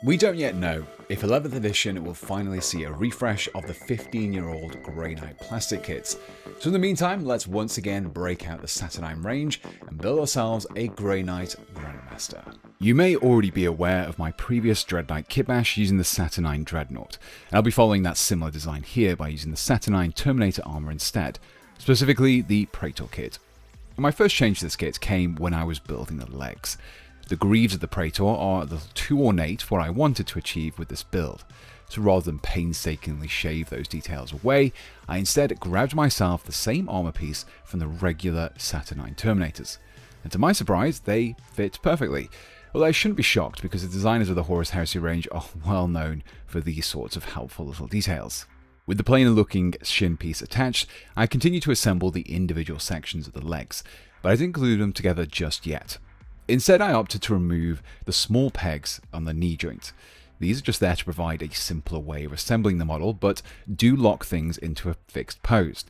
We don't yet know if 11th edition will finally see a refresh of the 15-year-old Grey Knight plastic kits. So in the meantime, let's once again break out the Saturnine range and build ourselves a Grey Knight Grandmaster. You may already be aware of my previous Dread Knight kitbash using the Saturnine Dreadnought, and I'll be following that similar design here by using the Saturnine Terminator armor instead, specifically the Praetor kit. My first change to this kit came when I was building the legs. The greaves of the Praetor are a little too ornate for what I wanted to achieve with this build, so rather than painstakingly shave those details away, I instead grabbed myself the same armor piece from the regular Saturnine Terminators, and to my surprise they fit perfectly, although I shouldn't be shocked because the designers of the Horus Heresy range are well known for these sorts of helpful little details. With the plainer looking shin piece attached, I continue to assemble the individual sections of the legs, but I didn't glue them together just yet. Instead, I opted to remove the small pegs on the knee joint. These are just there to provide a simpler way of assembling the model, but do lock things into a fixed pose.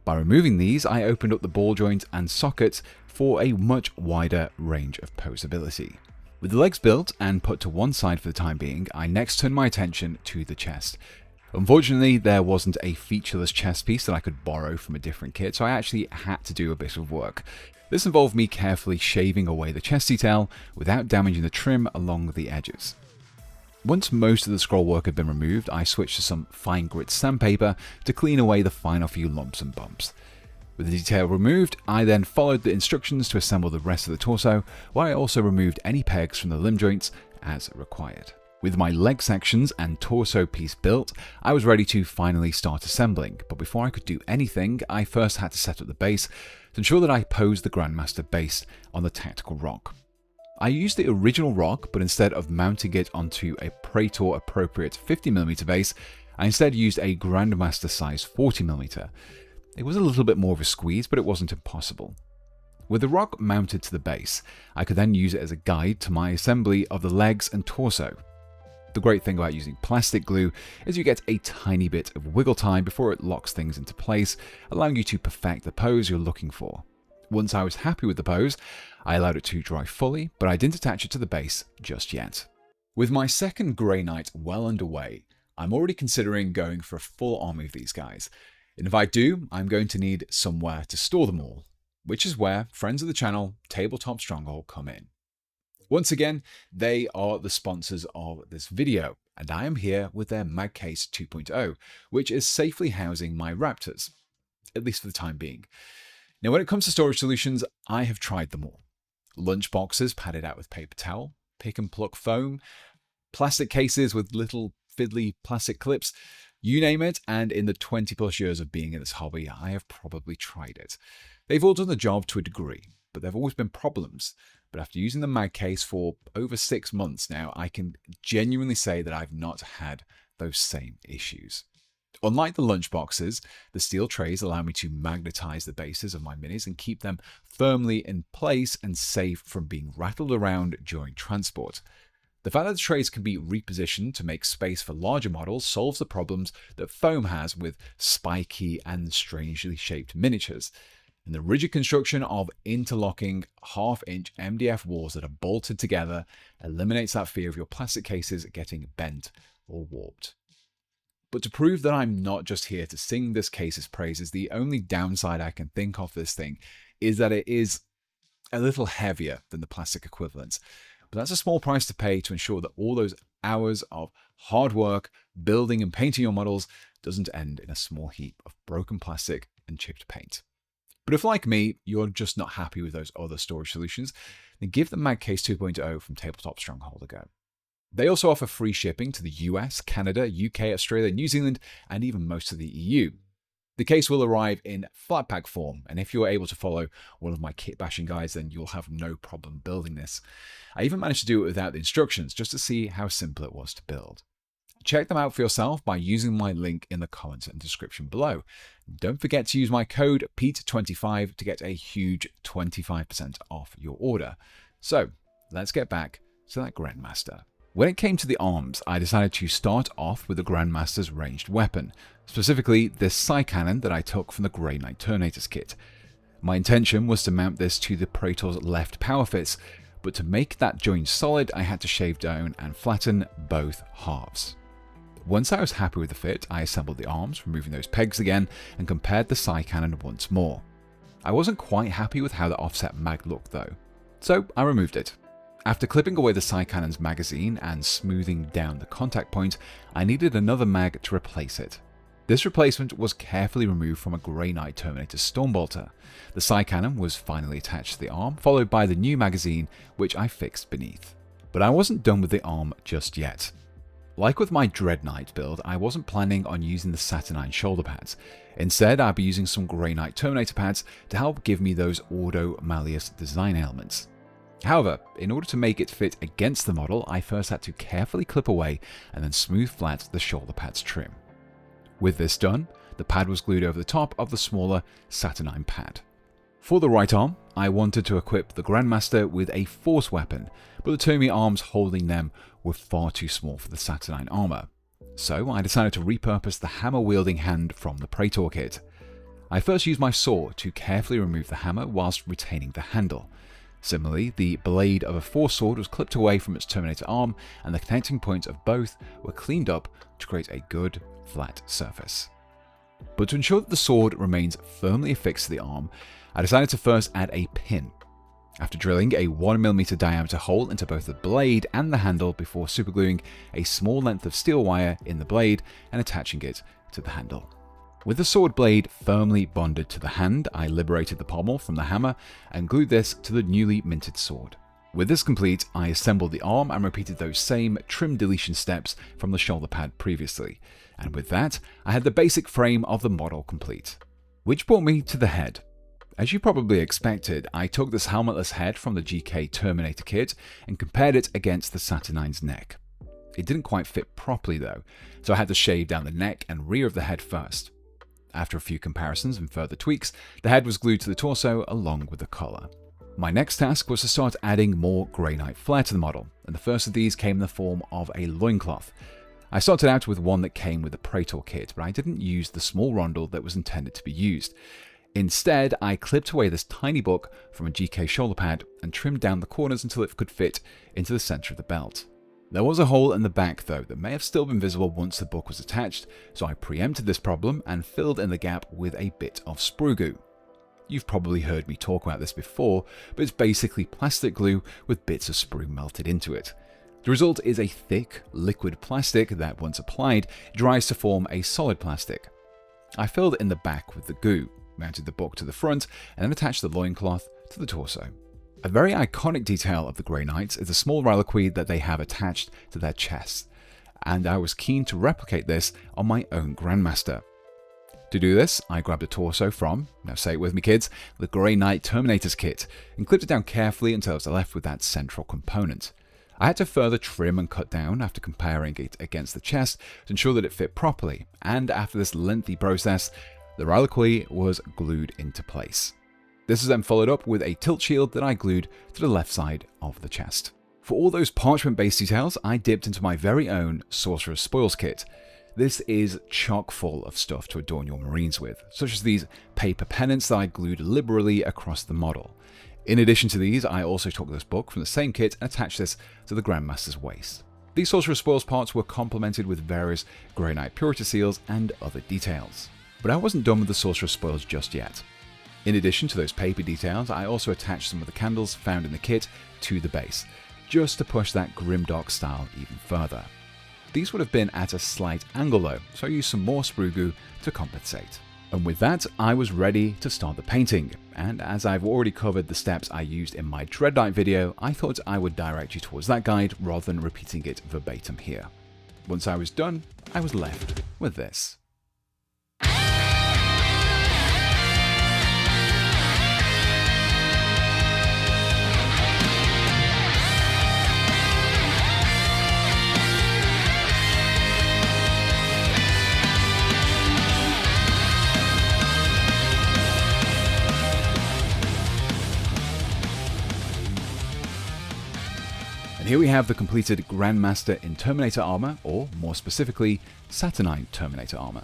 By removing these, I opened up the ball joint and sockets for a much wider range of posability. With the legs built and put to one side for the time being, I next turned my attention to the chest. Unfortunately, there wasn't a featureless chest piece that I could borrow from a different kit, so I actually had to do a bit of work. This involved me carefully shaving away the chest detail without damaging the trim along the edges. Once most of the scroll work had been removed, I switched to some fine grit sandpaper to clean away the final few lumps and bumps. With the detail removed, I then followed the instructions to assemble the rest of the torso, while I also removed any pegs from the limb joints as required. With my leg sections and torso piece built, I was ready to finally start assembling, but before I could do anything, I first had to set up the base to ensure that I posed the Grandmaster base on the tactical rock. I used the original rock, but instead of mounting it onto a Praetor appropriate 50mm base, I instead used a Grandmaster size 40mm. It was a little bit more of a squeeze, but it wasn't impossible. With the rock mounted to the base, I could then use it as a guide to my assembly of the legs and torso. The great thing about using plastic glue is you get a tiny bit of wiggle time before it locks things into place, allowing you to perfect the pose you're looking for. Once I was happy with the pose, I allowed it to dry fully, but I didn't attach it to the base just yet. With my second Grey Knight well underway, I'm already considering going for a full army of these guys, and if I do, I'm going to need somewhere to store them all, which is where friends of the channel, Tabletop Stronghold, come in. Once again, they are the sponsors of this video, and I am here with their Mag Case 2.0, which is safely housing my Raptors, at least for the time being. Now, when it comes to storage solutions, I have tried them all. Lunch boxes padded out with paper towel, pick and pluck foam, plastic cases with little fiddly plastic clips, you name it, and in the 20 plus years of being in this hobby, I have probably tried it. They've all done the job to a degree, but there have always been problems. But after using the Mag Case for over 6 months now, I can genuinely say that I've not had those same issues. Unlike the lunch boxes, the steel trays allow me to magnetize the bases of my minis and keep them firmly in place and safe from being rattled around during transport. The fact that the trays can be repositioned to make space for larger models solves the problems that foam has with spiky and strangely shaped miniatures. And the rigid construction of interlocking half-inch MDF walls that are bolted together eliminates that fear of your plastic cases getting bent or warped. But to prove that I'm not just here to sing this case's praises, the only downside I can think of this thing is that it is a little heavier than the plastic equivalents. But that's a small price to pay to ensure that all those hours of hard work, building and painting your models doesn't end in a small heap of broken plastic and chipped paint. But if, like me, you're just not happy with those other storage solutions, then give the Mag Case 2.0 from Tabletop Stronghold a go. They also offer free shipping to the US, Canada, UK, Australia, New Zealand, and even most of the EU. The case will arrive in flat pack form, and if you're able to follow one of my kit bashing guides, then you'll have no problem building this. I even managed to do it without the instructions, just to see how simple it was to build. Check them out for yourself by using my link in the comments and description below. Don't forget to use my code PETE25 to get a huge 25% off your order. So, let's get back to that Grandmaster. When it came to the arms, I decided to start off with the Grandmaster's ranged weapon, specifically this Psy Cannon that I took from the Grey Knight Terminators kit. My intention was to mount this to the Praetor's left power fist, but to make that join solid, I had to shave down and flatten both halves. Once I was happy with the fit, I assembled the arms, removing those pegs again, and compared the sight cannon once more. I wasn't quite happy with how the offset mag looked though, so I removed it. After clipping away the sight cannon's magazine and smoothing down the contact point, I needed another mag to replace it. This replacement was carefully removed from a Grey Knight Terminator Stormbolter. The sight cannon was finally attached to the arm, followed by the new magazine, which I fixed beneath. But I wasn't done with the arm just yet. Like with my Dread Knight build, I wasn't planning on using the Saturnine shoulder pads. Instead, I'd be using some Grey Knight Terminator pads to help give me those Ordo Malleus design elements. However, in order to make it fit against the model, I first had to carefully clip away and then smooth flat the shoulder pads trim. With this done, the pad was glued over the top of the smaller Saturnine pad. For the right arm, I wanted to equip the Grandmaster with a force weapon, but the Termi arms holding them were far too small for the Saturnine armor. So I decided to repurpose the hammer-wielding hand from the Praetor kit. I first used my saw to carefully remove the hammer whilst retaining the handle. Similarly, the blade of a force sword was clipped away from its Terminator arm, and the connecting points of both were cleaned up to create a good, flat surface. But to ensure that the sword remains firmly affixed to the arm, I decided to first add a pin. After drilling a 1mm diameter hole into both the blade and the handle before supergluing a small length of steel wire in the blade and attaching it to the handle. With the sword blade firmly bonded to the hand, I liberated the pommel from the hammer and glued this to the newly minted sword. With this complete, I assembled the arm and repeated those same trim deletion steps from the shoulder pad previously, and with that, I had the basic frame of the model complete. Which brought me to the head. As you probably expected, I took this helmetless head from the GK Terminator kit and compared it against the Saturnine's neck. It didn't quite fit properly though, so I had to shave down the neck and rear of the head first. After a few comparisons and further tweaks, the head was glued to the torso along with the collar. My next task was to start adding more Grey Knight flair to the model, and the first of these came in the form of a loincloth. I started out with one that came with the Praetor kit, but I didn't use the small rondel that was intended to be used. Instead, I clipped away this tiny book from a GK shoulder pad and trimmed down the corners until it could fit into the center of the belt. There was a hole in the back though that may have still been visible once the book was attached, so I preempted this problem and filled in the gap with a bit of sprue glue. You've probably heard me talk about this before, but it's basically plastic glue with bits of sprue melted into it. The result is a thick, liquid plastic that, once applied, dries to form a solid plastic. I filled in the back with the goo, mounted the book to the front, and then attached the loincloth to the torso. A very iconic detail of the Grey Knights is the small reliquary that they have attached to their chests, and I was keen to replicate this on my own Grandmaster. To do this, I grabbed a torso from, now say it with me kids, the Grey Knight Terminator's kit, and clipped it down carefully until I was left with that central component. I had to further trim and cut down after comparing it against the chest to ensure that it fit properly, and after this lengthy process, the reliquary was glued into place. This is then followed up with a tilt shield that I glued to the left side of the chest. For all those parchment-based details, I dipped into my very own Sorcerer's Spoils kit. This is chock full of stuff to adorn your marines with, such as these paper pennants that I glued liberally across the model. In addition to these, I also took this book from the same kit and attached this to the Grandmaster's waist. These Sorcerer's Spoils parts were complemented with various Grey Knight Purity seals and other details. But I wasn't done with the Sorcerer's Spoils just yet. In addition to those paper details, I also attached some of the candles found in the kit to the base, just to push that grimdark style even further. These would have been at a slight angle though, so I used some more sprue glue to compensate. And with that, I was ready to start the painting, and as I've already covered the steps I used in my Dread Knight video, I thought I would direct you towards that guide rather than repeating it verbatim here. Once I was done, I was left with this. And here we have the completed Grandmaster in Terminator armor, or more specifically, Saturnine Terminator armor.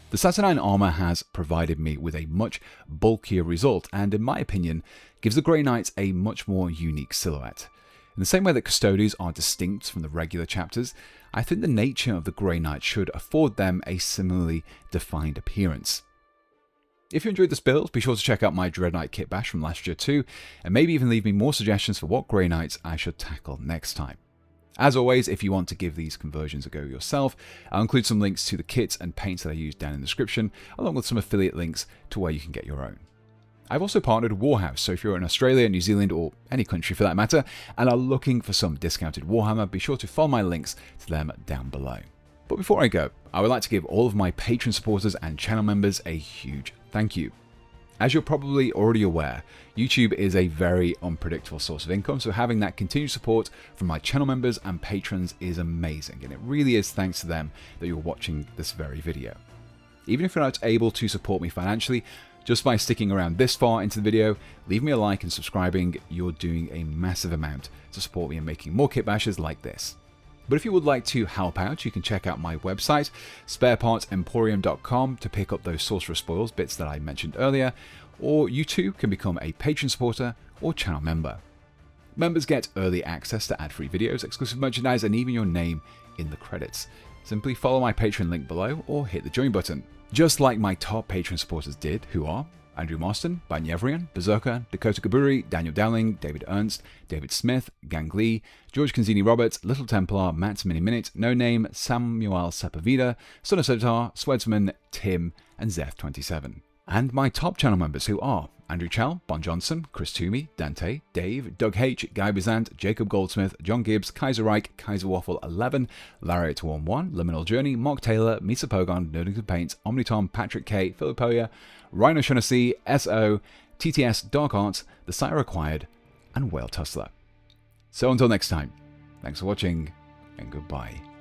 The Saturnine armor has provided me with a much bulkier result and, in my opinion, gives the Grey Knights a much more unique silhouette. In the same way that custodies are distinct from the regular chapters, I think the nature of the Grey Knight should afford them a similarly defined appearance. If you enjoyed this build, be sure to check out my Dread Knight kit bash from last year too, and maybe even leave me more suggestions for what Grey Knights I should tackle next time. As always, if you want to give these conversions a go yourself, I'll include some links to the kits and paints that I use down in the description, along with some affiliate links to where you can get your own. I've also partnered with Warhouse, so if you're in Australia, New Zealand, or any country for that matter, and are looking for some discounted Warhammer, be sure to follow my links to them down below. But before I go, I would like to give all of my Patreon supporters and channel members a huge thank you. As you're probably already aware, YouTube is a very unpredictable source of income, so having that continued support from my channel members and patrons is amazing, and it really is thanks to them that you're watching this very video. Even if you're not able to support me financially, just by sticking around this far into the video, leave me a like and subscribing, you're doing a massive amount to support me in making more kit bashes like this. But if you would like to help out, you can check out my website, sparepartsemporium.com, to pick up those Sorcerer Spoils bits that I mentioned earlier, or you too can become a Patreon supporter or channel member. Members get early access to ad-free videos, exclusive merchandise, and even your name in the credits. Simply follow my Patreon link below or hit the join button. Just like my top Patreon supporters did, who are Andrew Marston, Banyevrian, Berserker, Dakota Kaburi, Daniel Dowling, David Ernst, David Smith, Gang Lee, George Canzini Roberts, Little Templar, Matt's Mini Minute, No Name, Samuel Sepavida, Son of Sotar, Swedsman, Tim, and Zeth27. And my top channel members, who are Andrew Chell, Bon Johnson, Chris Toomey, Dante, Dave, Doug H, Guy Bizant, Jacob Goldsmith, John Gibbs, Kaiser Reich, Kaiser Waffle 11, Lariat111, Liminal Journey, Mark Taylor, Misa Pogon, Nerdington Paints, Omnitom, Patrick K, Philippoia, Rhino Shaughnessy, SO, TTS, Dark Arts, The Sire Acquired, and Whale Tussler. So until next time, thanks for watching, and goodbye.